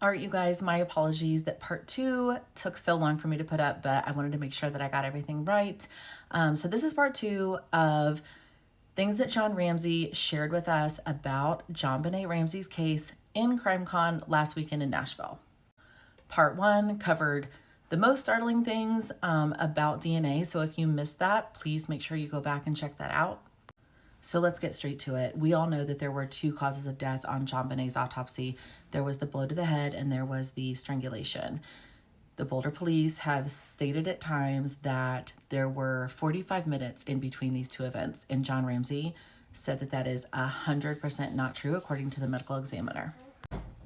All right, you guys, my apologies that part 2 took so long for me to put up, but I wanted to make sure that I got everything right. So this is part 2 of things that John Ramsey shared with us about JonBenet Ramsey's case in CrimeCon last weekend in Nashville. Part 1 covered the most startling things about DNA. So if you missed that, please make sure you go back and check that out. So let's get straight to it. We all know that there were 2 causes of death on JonBenet's autopsy. There was the blow to the head and there was the strangulation. The Boulder police have stated at times that there were 45 minutes in between these 2 events, and John Ramsey said that that is 100% not true according to the medical examiner.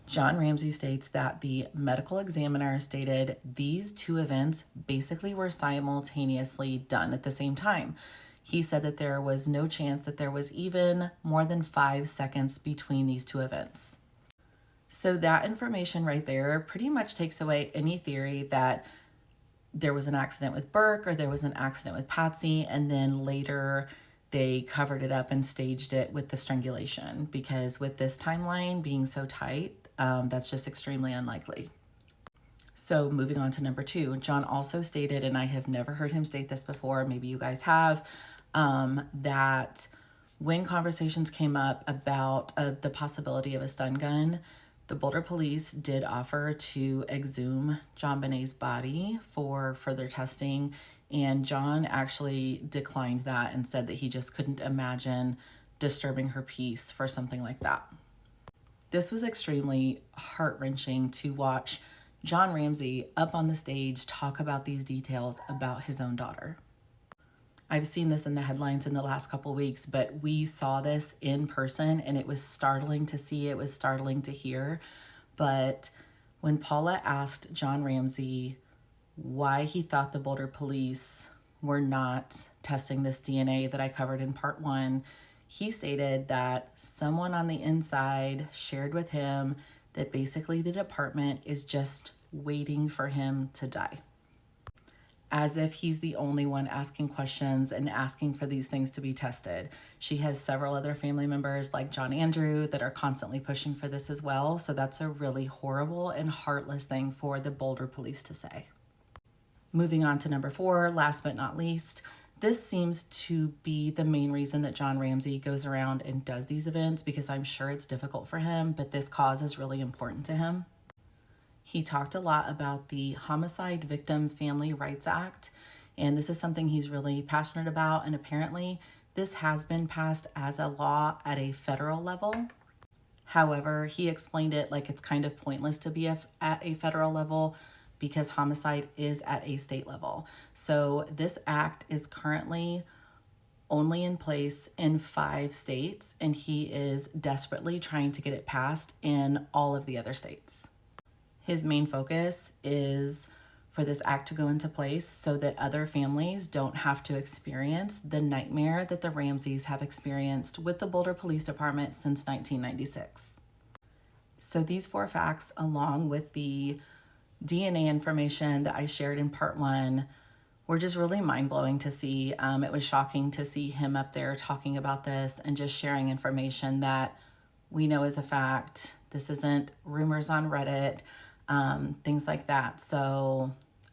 John Ramsey states that the medical examiner stated these 2 events basically were simultaneously done at the same time. He said that there was no chance that there was even more than 5 seconds between these 2 events. So that information right there pretty much takes away any theory that there was an accident with Burke or there was an accident with Patsy, and then later they covered it up and staged it with the strangulation, because with this timeline being so tight, that's just extremely unlikely. So moving on to number 2, John also stated, and I have never heard him state this before, maybe you guys have, that when conversations came up about the possibility of a stun gun, the Boulder police did offer to exhume JonBenet's body for further testing, and John actually declined that and said that he just couldn't imagine disturbing her peace for something like that. This was extremely heart-wrenching to watch John Ramsey up on the stage talk about these details about his own daughter. I've seen this in the headlines in the last couple weeks, but we saw this in person and it was startling to see, it was startling to hear. But when Paula asked John Ramsey why he thought the Boulder police were not testing this DNA that I covered in part 1, he stated that someone on the inside shared with him that basically the department is just waiting for him to die. As if he's the only one asking questions and asking for these things to be tested. She has several other family members like John Andrew that are constantly pushing for this as well. So that's a really horrible and heartless thing for the Boulder police to say. Moving on to number 4, last but not least, this seems to be the main reason that John Ramsey goes around and does these events, because I'm sure it's difficult for him, but this cause is really important to him. He talked a lot about the Homicide Victim Family Rights Act, and this is something he's really passionate about, and apparently this has been passed as a law at a federal level. However, he explained it like it's kind of pointless to be at a federal level because homicide is at a state level. So this act is currently only in place in 5 states, and he is desperately trying to get it passed in all of the other states. His main focus is for this act to go into place so that other families don't have to experience the nightmare that the Ramseys have experienced with the Boulder Police Department since 1996. So these 4 facts, along with the DNA information that I shared in part 1, were just really mind-blowing to see. It was shocking to see him up there talking about this and just sharing information that we know is a fact. This isn't rumors on Reddit, things like that. So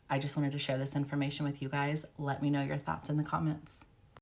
I just wanted to share this information with you guys. Let me know your thoughts in the comments.